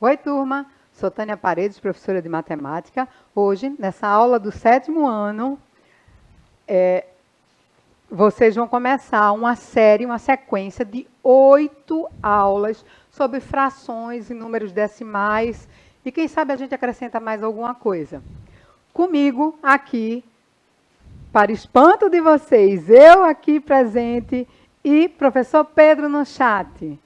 Oi, turma. Sou Tânia Paredes, professora de matemática. Hoje, nessa aula do 7º ano, vocês vão começar uma sequência de 8 aulas sobre frações e números decimais. E quem sabe a gente acrescenta mais alguma coisa. Comigo, aqui, para espanto de vocês, eu aqui presente e professor Pedro no chat.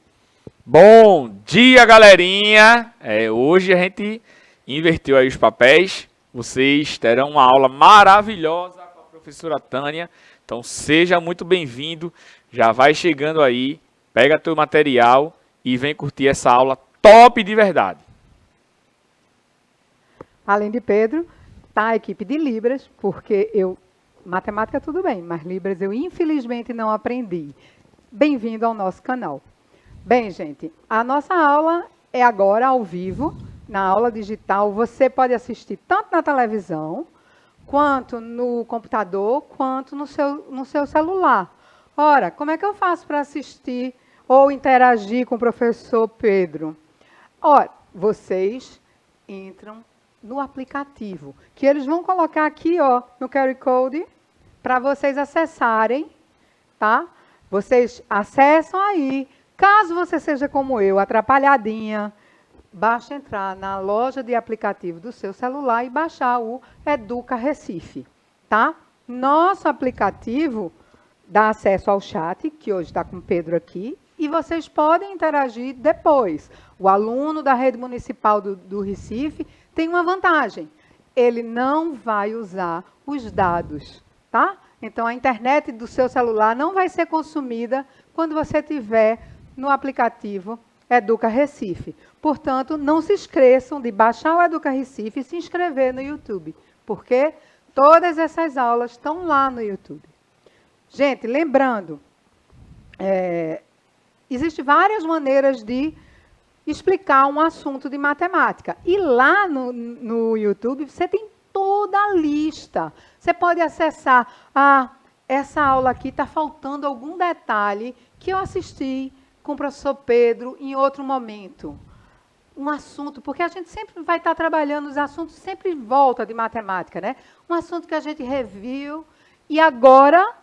Bom dia, galerinha! Hoje a gente inverteu aí os papéis. Vocês terão uma aula maravilhosa com a professora Tânia. Então seja muito bem-vindo. Já vai chegando aí, pega teu material e vem curtir essa aula top de verdade. Além de Pedro, tá a equipe de Libras, porque matemática tudo bem, mas Libras eu infelizmente não aprendi. Bem-vindo ao nosso canal. Bem, gente, a nossa aula é agora ao vivo, na aula digital. Você pode assistir tanto na televisão, quanto no computador, quanto no seu celular. Ora, como é que eu faço para assistir ou interagir com o professor Pedro? Ora, vocês entram no aplicativo, que eles vão colocar aqui, ó, no QR Code, para vocês acessarem, tá? Vocês acessam aí. Caso você seja como eu, atrapalhadinha, basta entrar na loja de aplicativo do seu celular e baixar o Educa Recife, tá? Nosso aplicativo dá acesso ao chat, que hoje está com o Pedro aqui, e vocês podem interagir depois. O aluno da rede municipal do Recife tem uma vantagem. Ele não vai usar os dados, tá? Então, a internet do seu celular não vai ser consumida quando você tiver no aplicativo Educa Recife. Portanto, não se esqueçam de baixar o Educa Recife e se inscrever no YouTube, porque todas essas aulas estão lá no YouTube. Gente, lembrando, existem várias maneiras de explicar um assunto de matemática. E lá no YouTube você tem toda a lista. Você pode acessar, essa aula aqui está faltando algum detalhe que eu assisti com o professor Pedro em outro momento. Um assunto, porque a gente sempre vai estar trabalhando, os assuntos sempre volta de matemática, né? Um assunto que a gente reviu e agora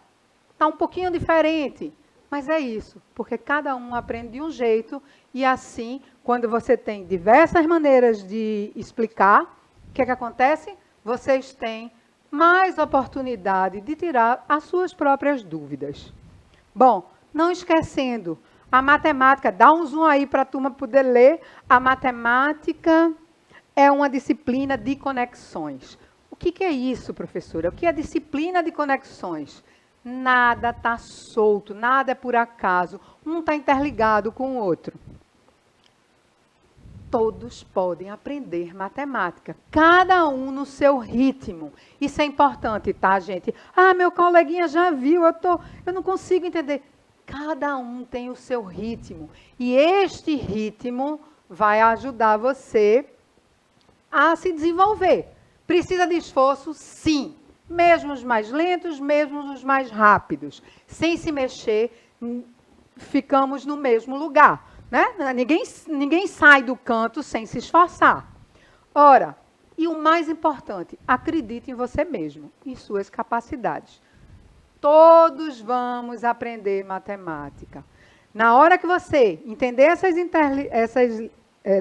está um pouquinho diferente. Mas é isso, porque cada um aprende de um jeito e assim, quando você tem diversas maneiras de explicar, o que acontece? Vocês têm mais oportunidade de tirar as suas próprias dúvidas. Bom, não esquecendo, a matemática, dá um zoom aí para a turma poder ler. A matemática é uma disciplina de conexões. O que é isso, professora? O que é disciplina de conexões? Nada está solto, nada é por acaso. Um está interligado com o outro. Todos podem aprender matemática, cada um no seu ritmo. Isso é importante, tá, gente? Meu coleguinha já viu, eu não consigo entender. Cada um tem o seu ritmo. E este ritmo vai ajudar você a se desenvolver. Precisa de esforço? Sim. Mesmo os mais lentos, mesmo os mais rápidos. Sem se mexer, ficamos no mesmo lugar. Né? Ninguém sai do canto sem se esforçar. Ora, e o mais importante, acredite em você mesmo, em suas capacidades. Todos vamos aprender matemática. Na hora que você entender essas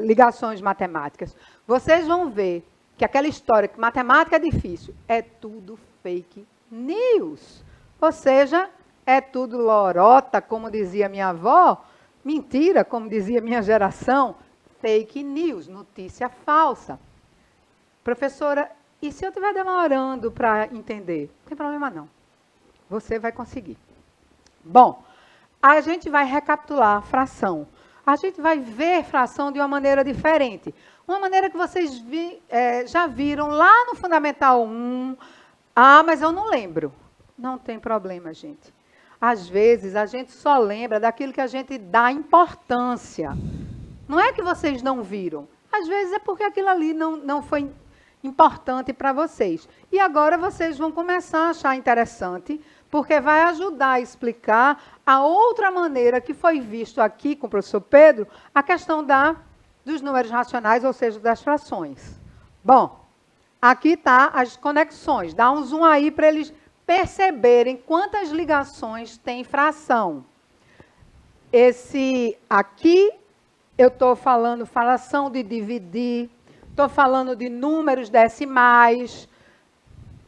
ligações matemáticas, vocês vão ver que aquela história que matemática é difícil, é tudo fake news. Ou seja, é tudo lorota, como dizia minha avó, mentira, como dizia minha geração, fake news, notícia falsa. Professora, e se eu estiver demorando para entender? Não tem problema não. Você vai conseguir. Bom, a gente vai recapitular a fração. A gente vai ver fração de uma maneira diferente. Uma maneira que vocês já viram lá no Fundamental 1. Mas eu não lembro. Não tem problema, gente. Às vezes, a gente só lembra daquilo que a gente dá importância. Não é que vocês não viram. Às vezes é porque aquilo ali não foi importante para vocês. E agora vocês vão começar a achar interessante, porque vai ajudar a explicar a outra maneira que foi visto aqui com o professor Pedro, a questão da dos números racionais, ou seja, das frações. Bom, aqui está as conexões. Dá um zoom aí para eles perceberem quantas ligações tem fração. Esse aqui, eu estou falando fração de dividir, estou falando de números decimais.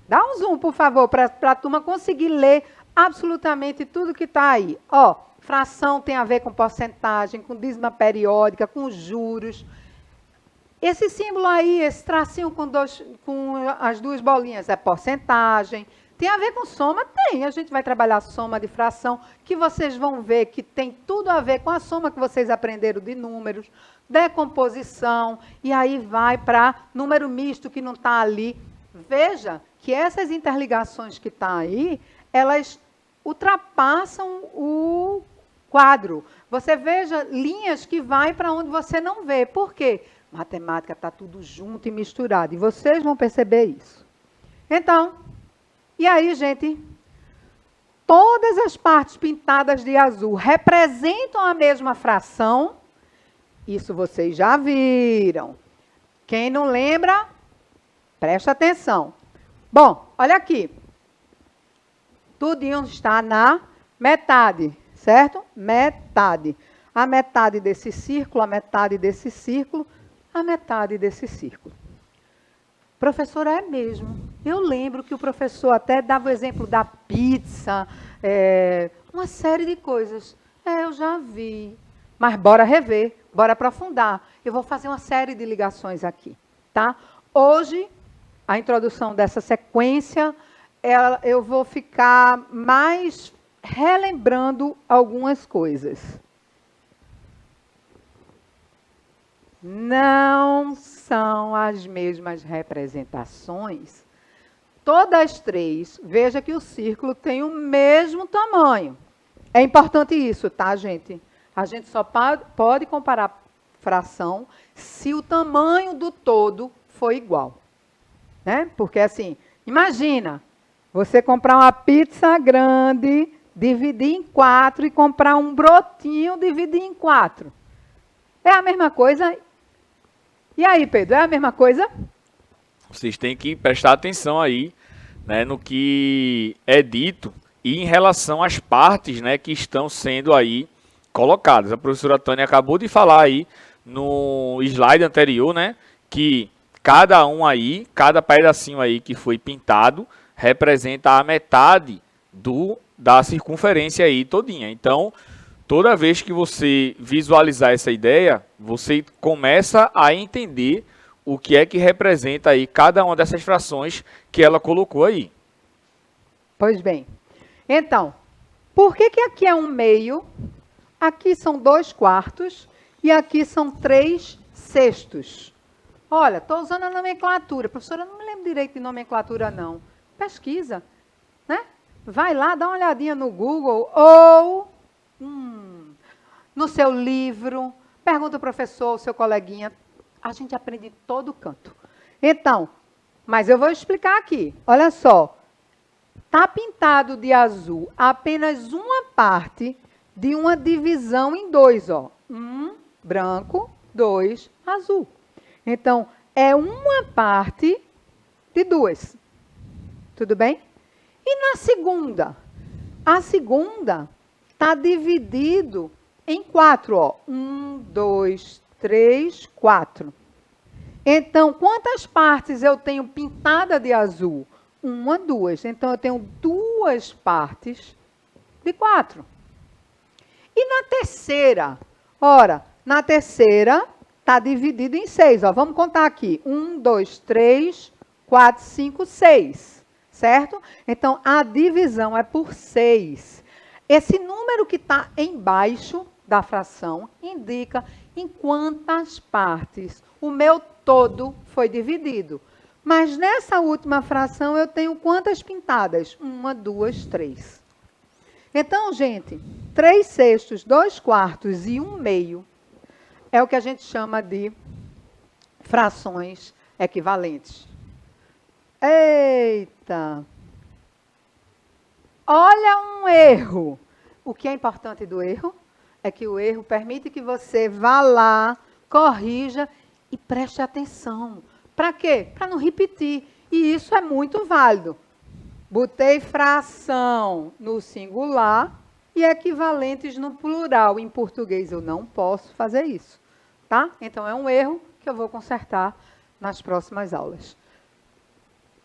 Dá um zoom, por favor, para a turma conseguir ler absolutamente tudo que está aí. Ó, fração tem a ver com porcentagem, com dízima periódica, com juros. Esse símbolo aí, esse tracinho com as duas bolinhas, é porcentagem. Tem a ver com soma? Tem. A gente vai trabalhar soma de fração, que vocês vão ver que tem tudo a ver com a soma que vocês aprenderam de números, decomposição, e aí vai para número misto que não está ali. Veja que essas interligações que estão aí, elas ultrapassam o quadro. Você veja linhas que vai para onde você não vê. Por quê? Matemática está tudo junto e misturado, e vocês vão perceber isso. Então, e aí, gente, todas as partes pintadas de azul representam a mesma fração. Isso vocês já viram. Quem não lembra, presta atenção. Bom, olha aqui. Tudinho está na metade, certo? Metade. A metade desse círculo, a metade desse círculo, a metade desse círculo. Professor, é mesmo. Eu lembro que o professor até dava o exemplo da pizza, uma série de coisas. Eu já vi. Mas bora rever, bora aprofundar. Eu vou fazer uma série de ligações aqui, tá? Hoje, a introdução dessa sequência, eu vou ficar mais relembrando algumas coisas. Não são as mesmas representações. Todas três, veja que o círculo tem o mesmo tamanho. É importante isso, tá, gente? A gente só pode comparar fração se o tamanho do todo for igual. Né? Porque assim, imagina, você comprar uma pizza grande, dividir em 4 e comprar um brotinho, dividir em 4. É a mesma coisa? E aí, Pedro, é a mesma coisa? Vocês têm que prestar atenção aí, né, no que é dito e em relação às partes, né, que estão sendo aí colocadas. A professora Tânia acabou de falar aí no slide anterior, né, que cada um aí, cada pedacinho aí que foi pintado representa a metade da circunferência aí todinha. Então, toda vez que você visualizar essa ideia, você começa a entender o que é que representa aí cada uma dessas frações que ela colocou aí. Pois bem. Então, por que aqui é 1/2, aqui são 2/4 e aqui são 3/6? Olha, estou usando a nomenclatura. Professora, eu não me lembro direito de nomenclatura, não. Pesquisa, né? Vai lá, dá uma olhadinha no Google ou no seu livro, pergunta ao professor, ao seu coleguinha. A gente aprende em todo canto. Então, mas eu vou explicar aqui. Olha só. Está pintado de azul apenas uma parte de uma divisão em 2. Ó. 1 branco, 2 azul. Então, é uma parte de 2. Tudo bem? E na segunda? A segunda está dividido em 4. Ó. 1, 2, 3, 4. Então, quantas partes eu tenho pintada de azul? 1, 2. Então, eu tenho 2 partes de 4. E na terceira? Ora, na terceira está dividido em 6. Ó. Vamos contar aqui. 1, 2, 3, 4, 5, 6. Certo? Então, a divisão é por 6. Esse número que está embaixo da fração indica em quantas partes o meu todo foi dividido. Mas nessa última fração eu tenho quantas pintadas? 1, 2, 3. Então, gente, 3/6, 2/4 e 1/2 é o que a gente chama de frações equivalentes. Eita! Olha um erro. O que é importante do erro é que o erro permite que você vá lá, corrija e preste atenção. Para quê? Para não repetir. E isso é muito válido. Botei fração no singular e equivalentes no plural. Em português eu não posso fazer isso, tá? Então é um erro que eu vou consertar nas próximas aulas.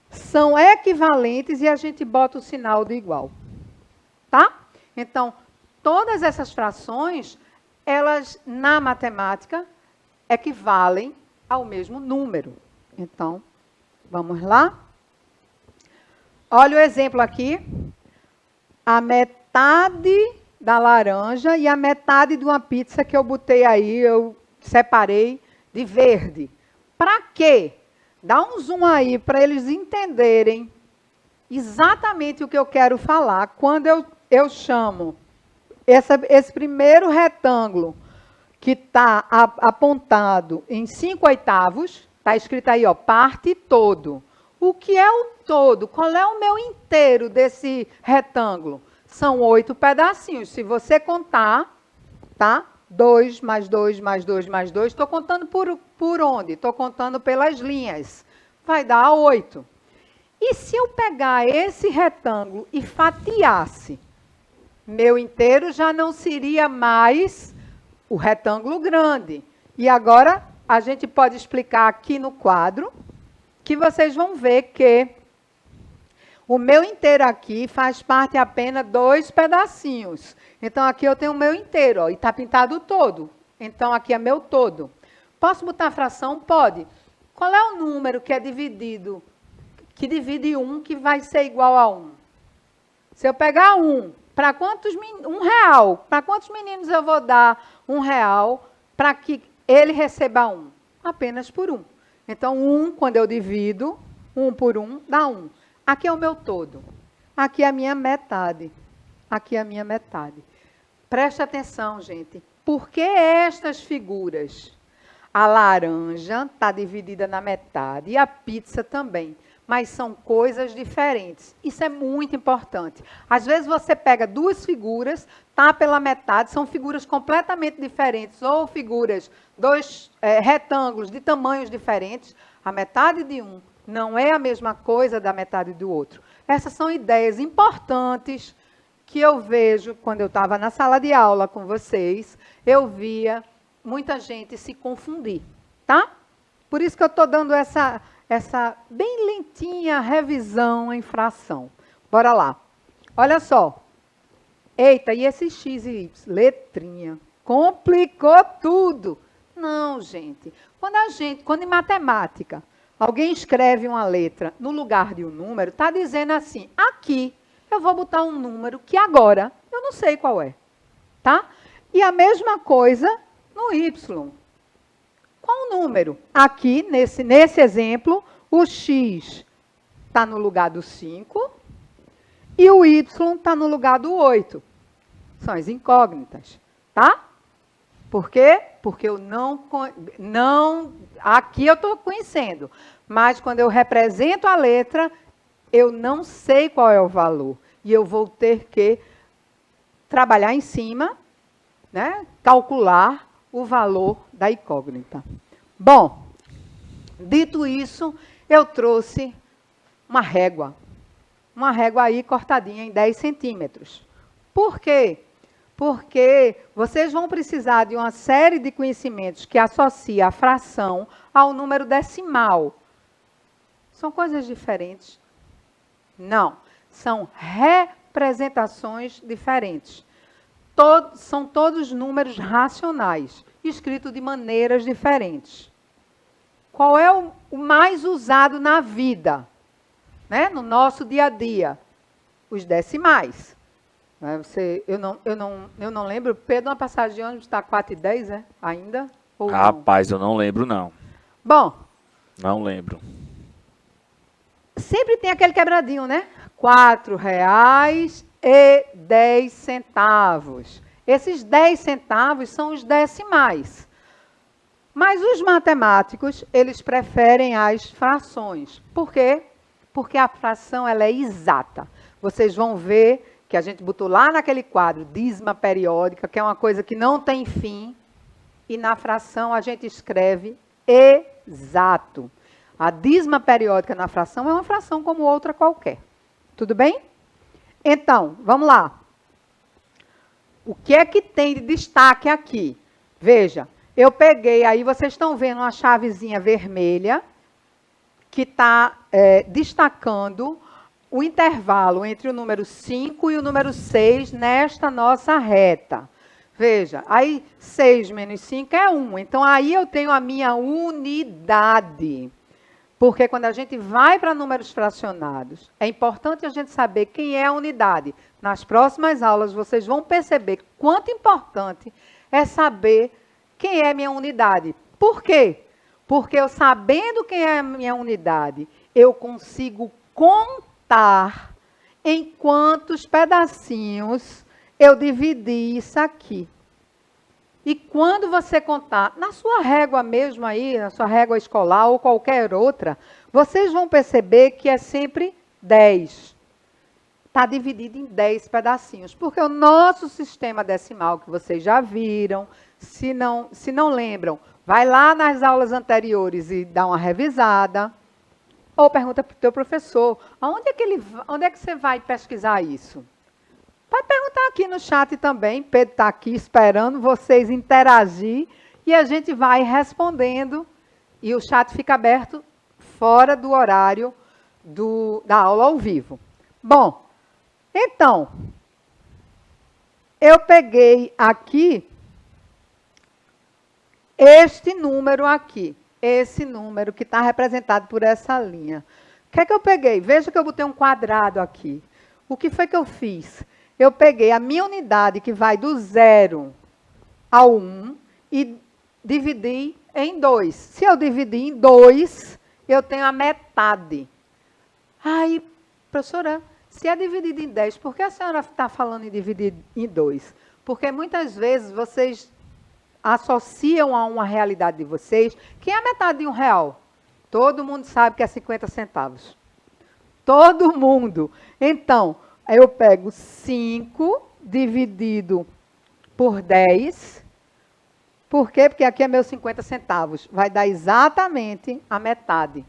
São equivalentes e a gente bota o sinal do igual, tá? Então, todas essas frações, elas na matemática equivalem ao mesmo número. Então, vamos lá? Olha o exemplo aqui. A metade da laranja e a metade de uma pizza que eu botei aí, eu separei de verde. Para quê? Dá um zoom aí para eles entenderem exatamente o que eu quero falar. Quando eu chamo esse primeiro retângulo que está apontado em 5/8, está escrito aí, ó, parte todo. O que é o todo? Qual é o meu inteiro desse retângulo? São 8 pedacinhos. Se você contar, tá? 2 mais 2 mais 2 mais 2. Estou contando por onde? Estou contando pelas linhas. Vai dar 8. E se eu pegar esse retângulo e fatiasse, meu inteiro já não seria mais o retângulo grande. E agora a gente pode explicar aqui no quadro, que vocês vão ver que o meu inteiro aqui faz parte apenas 2 pedacinhos. Então, aqui eu tenho o meu inteiro, ó, e está pintado todo. Então, aqui é meu todo. Posso botar a fração? Pode. Qual é o número que é dividido, que divide 1, que vai ser igual a 1? Se eu pegar 1, para quantos R$1? Para quantos meninos eu vou dar R$1 para que ele receba 1? Apenas por 1. Então, 1, quando eu divido, 1 por 1, dá 1. Aqui é o meu todo. Aqui é a minha metade. Aqui é a minha metade. Preste atenção, gente. Por que estas figuras? A laranja está dividida na metade e a pizza também. Mas são coisas diferentes. Isso é muito importante. Às vezes você pega duas figuras, tá pela metade, são figuras completamente diferentes, ou figuras, dois retângulos de tamanhos diferentes. A metade de um não é a mesma coisa da metade do outro. Essas são ideias importantes que eu vejo quando eu estava na sala de aula com vocês. Eu via muita gente se confundir, tá? Por isso que eu estou dando essa bem lentinha revisão em fração. Bora lá. Olha só. Eita, e esse x e y? Letrinha. Complicou tudo. Não, gente. Quando em matemática, alguém escreve uma letra no lugar de um número, está dizendo assim, aqui eu vou botar um número que agora eu não sei qual é. Tá? E a mesma coisa no y. Qual o número? Aqui, nesse exemplo, o x está no lugar do 5 e o y está no lugar do 8. São as incógnitas, tá? Por quê? Porque eu não aqui eu estou conhecendo, mas quando eu represento a letra, eu não sei qual é o valor. E eu vou ter que trabalhar em cima, né? Calcular o valor da incógnita. Bom, dito isso, eu trouxe uma régua. Uma régua aí cortadinha em 10 centímetros. Por quê? Porque vocês vão precisar de uma série de conhecimentos que associa a fração ao número decimal. São coisas diferentes? Não. São representações diferentes. São todos números racionais, escritos de maneiras diferentes. Qual é o mais usado na vida, né? No nosso dia a dia? Os decimais. Eu não lembro. Pedro, uma passagem de ônibus está 4,10, é? Ainda? Ou Rapaz, eu não lembro, não. Bom. Não lembro. Sempre tem aquele quebradinho, né? R$4,10. Esses 10 centavos são os decimais. Mas os matemáticos, eles preferem as frações. Por quê? Porque a fração ela é exata. Vocês vão ver que a gente botou lá naquele quadro dízima periódica, que é uma coisa que não tem fim. e na fração a gente escreve exato. A dízima periódica na fração é uma fração como outra qualquer. Tudo bem? Então, vamos lá. O que é que tem de destaque aqui? Veja, eu peguei, aí vocês estão vendo uma chavezinha vermelha que está destacando o intervalo entre o número 5 e o número 6 nesta nossa reta. Veja, aí 6 menos 5 é 1. Então, aí eu tenho a minha unidade. Porque quando a gente vai para números fracionados, é importante a gente saber quem é a unidade. Nas próximas aulas, vocês vão perceber quanto importante é saber quem é a minha unidade. Por quê? Porque eu sabendo quem é a minha unidade, eu consigo contar em quantos pedacinhos eu dividi isso aqui. E quando você contar, na sua régua mesmo aí, na sua régua escolar ou qualquer outra, vocês vão perceber que é sempre 10. Está dividido em 10 pedacinhos. Porque o nosso sistema decimal, que vocês já viram, se não lembram, vai lá nas aulas anteriores e dá uma revisada. Ou pergunta para o teu professor, onde é que você vai pesquisar isso? Pode perguntar aqui no chat também, Pedro está aqui esperando vocês interagir e a gente vai respondendo e o chat fica aberto fora do horário da aula ao vivo. Bom, então, eu peguei aqui este número aqui, esse número que está representado por essa linha. O que é que eu peguei? Veja que eu botei um quadrado aqui. O que foi que eu fiz? Eu peguei a minha unidade, que vai do 0 ao 1, e dividi em 2. Se eu dividir em 2, eu tenho a metade. Aí, professora, se é dividido em 10, por que a senhora está falando em dividir em 2? Porque muitas vezes vocês associam a uma realidade de vocês, que é a metade de R$1. Todo mundo sabe que é 50 centavos. Todo mundo. Então, eu pego 5 dividido por 10. Por quê? Porque aqui é meus 50 centavos. Vai dar exatamente a metade.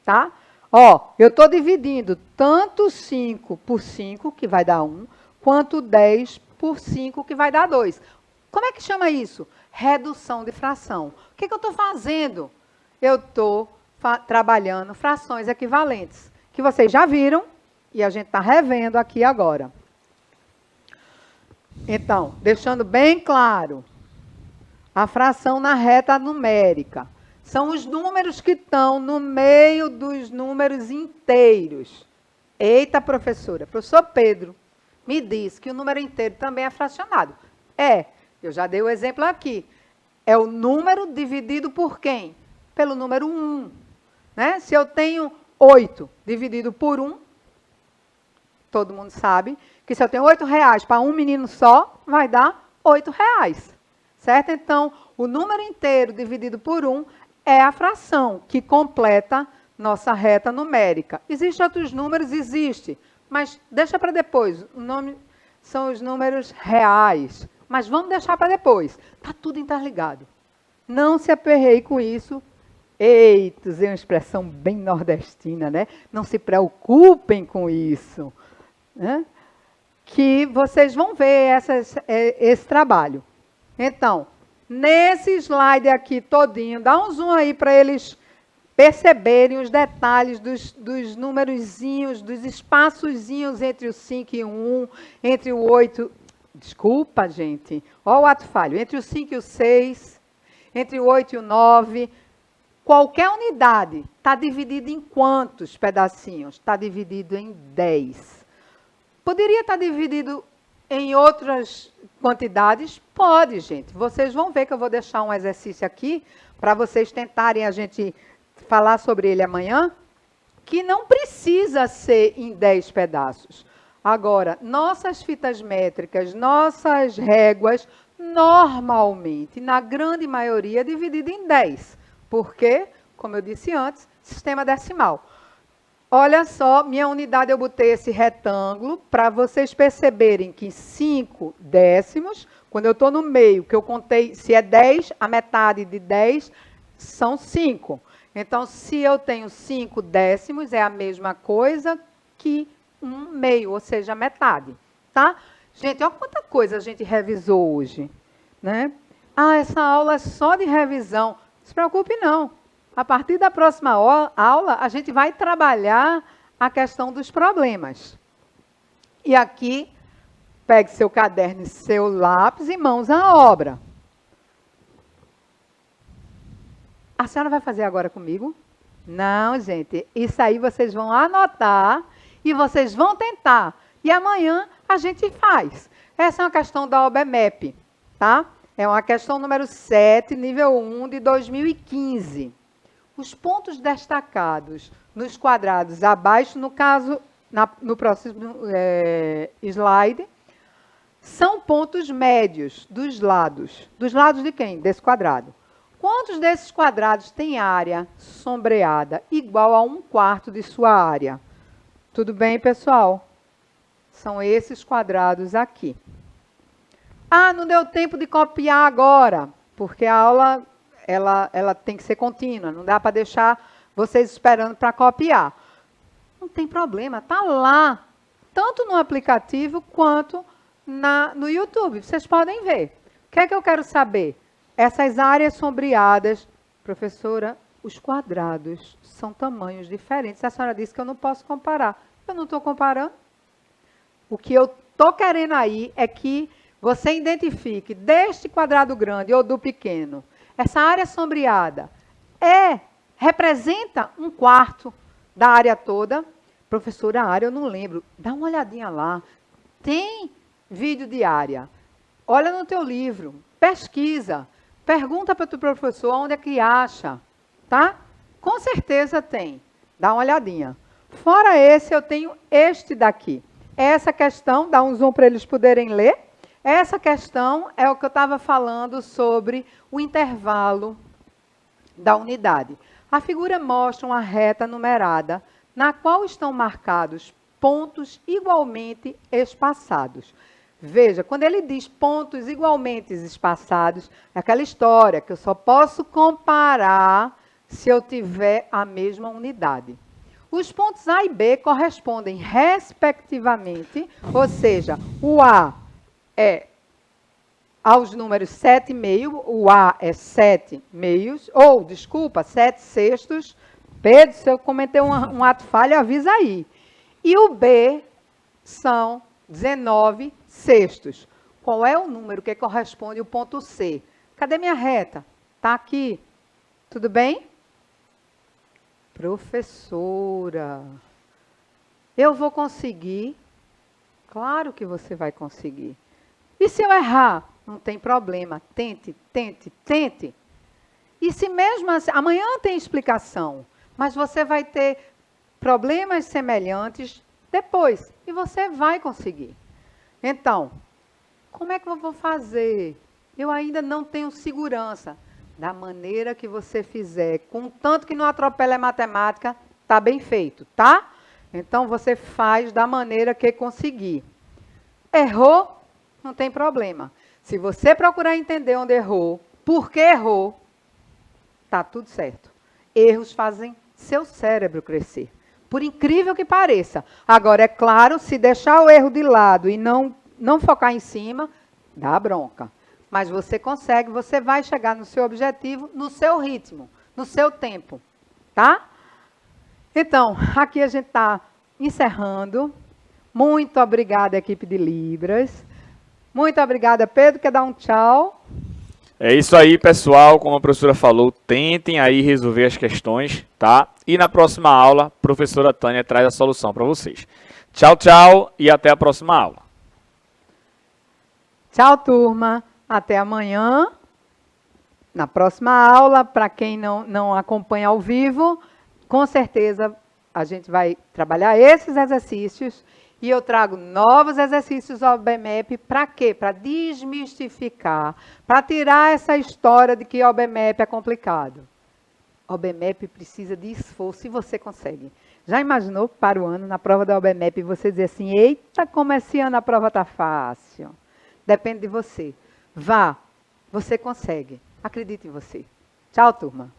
Tá? Ó, eu estou dividindo tanto 5 por 5, que vai dar 1, quanto 10 por 5, que vai dar 2. Como é que chama isso? Redução de fração. O que eu estou fazendo? Eu estou trabalhando frações equivalentes, que vocês já viram, e a gente está revendo aqui agora. Então, deixando bem claro, a fração na reta numérica são os números que estão no meio dos números inteiros. Eita, professora, professor Pedro me disse que o número inteiro também é fracionado. Eu já dei o exemplo aqui. É o número dividido por quem? Pelo número 1. Né? Se eu tenho 8 dividido por 1, todo mundo sabe que se eu tenho R$8 para um menino só, vai dar R$8. Certo? Então, o número inteiro dividido por 1 é a fração que completa nossa reta numérica. Existem outros números? Existe. Mas deixa para depois. O nome são os números reais. Mas vamos deixar para depois. Está tudo interligado. Não se aperreie com isso. Eita, é uma expressão bem nordestina, né? Não se preocupem com isso. Né? Que vocês vão ver esse trabalho. Então, nesse slide aqui todinho, dá um zoom aí para eles perceberem os detalhes dos numerozinhos, dos espaçozinhos entre o 5 e o 1, entre o 8... Desculpa, gente. Olha o ato falho. Entre o 5 e o 6, entre o 8 e o 9... Qualquer unidade está dividida em quantos pedacinhos? Está dividido em 10. Poderia estar dividido em outras quantidades? Pode, gente. Vocês vão ver que eu vou deixar um exercício aqui para vocês tentarem a gente falar sobre ele amanhã, que não precisa ser em 10 pedaços. Agora, nossas fitas métricas, nossas réguas, normalmente, na grande maioria, dividida em 10. Porque, como eu disse antes, sistema decimal. Olha só, minha unidade eu botei esse retângulo para vocês perceberem que 5 décimos Quando eu estou no meio, que eu contei, se é 10, a metade de 10 são 5. Então, se eu tenho 5 décimos, é a mesma coisa que 1 meio, ou seja, metade. Tá? Gente, olha quanta coisa a gente revisou hoje. Né? Ah, essa aula é só de revisão. Não se preocupe, não. A partir da próxima aula, a gente vai trabalhar a questão dos problemas. E aqui, pegue seu caderno e seu lápis e mãos à obra. A senhora vai fazer agora comigo? Não, gente. Isso aí vocês vão anotar e vocês vão tentar. E amanhã a gente faz. Essa é uma questão da OBMEP, tá? É uma questão número 7, nível 1 de 2015. Os pontos destacados nos quadrados abaixo, no caso, no próximo slide, são pontos médios dos lados. Dos lados de quem? Desse quadrado. Quantos desses quadrados têm área sombreada igual a 1/4 de sua área? Tudo bem, pessoal? São esses quadrados aqui. Ah, não deu tempo de copiar agora, porque a aula ela tem que ser contínua, não dá para deixar vocês esperando para copiar. Não tem problema, está lá, tanto no aplicativo quanto no YouTube. Vocês podem ver. O que é que eu quero saber? Essas áreas sombreadas, professora, os quadrados são tamanhos diferentes. A senhora disse que eu não posso comparar. Eu não estou comparando. O que eu estou querendo aí é que você identifique deste quadrado grande ou do pequeno, essa área sombreada representa 1/4 da área toda. Professora, a área eu não lembro. Dá uma olhadinha lá. Tem vídeo de área. Olha no teu livro. Pesquisa. Pergunta para o teu professor onde é que acha. Tá? Com certeza tem. Dá uma olhadinha. Fora esse, eu tenho este daqui. Essa questão, dá um zoom para eles poderem ler. Essa questão é o que eu estava falando sobre o intervalo da unidade. A figura mostra uma reta numerada, na qual estão marcados pontos igualmente espaçados. Veja, quando ele diz pontos igualmente espaçados, é aquela história que eu só posso comparar se eu tiver a mesma unidade. Os pontos A e B correspondem respectivamente, ou seja, o A é aos números 7,5, o A é 7 meios, ou, desculpa, 7 sextos. Pedro, se eu cometer um ato falho, avisa aí. E o B são 19 sextos. Qual é o número que corresponde ao ponto C? Cadê minha reta? Está aqui. Tudo bem? Professora, eu vou conseguir? Claro que você vai conseguir. E se eu errar? Não tem problema. Tente, tente, tente. E se mesmo assim, amanhã tem explicação, mas você vai ter problemas semelhantes depois. E você vai conseguir. Então, como é que eu vou fazer? Eu ainda não tenho segurança. Da maneira que você fizer, contanto que não atropele a matemática, está bem feito, tá? Então, você faz da maneira que conseguir. Errou? Não tem problema. Se você procurar entender onde errou, por que errou, está tudo certo. Erros fazem seu cérebro crescer. Por incrível que pareça. Agora, é claro, se deixar o erro de lado e não focar em cima, dá bronca. Mas você consegue, você vai chegar no seu objetivo, no seu ritmo, no seu tempo, tá? Então, aqui a gente está encerrando. Muito obrigada, equipe de Libras. Muito obrigada, Pedro. Quer dar um tchau? É isso aí, pessoal. Como a professora falou, tentem aí resolver as questões, tá? E na próxima aula, a professora Tânia traz a solução para vocês. Tchau, tchau e até a próxima aula. Tchau, turma. Até amanhã. Na próxima aula, para quem não acompanha ao vivo, com certeza a gente vai trabalhar esses exercícios e eu trago novos exercícios ao OBMEP. Para quê? Para desmistificar, para tirar essa história de que o OBMEP é complicado. O OBMEP precisa de esforço e você consegue. Já imaginou para o ano, na prova da OBMEP, você dizer assim, eita, como esse ano a prova está fácil. Depende de você. Vá, você consegue. Acredite em você. Tchau, turma.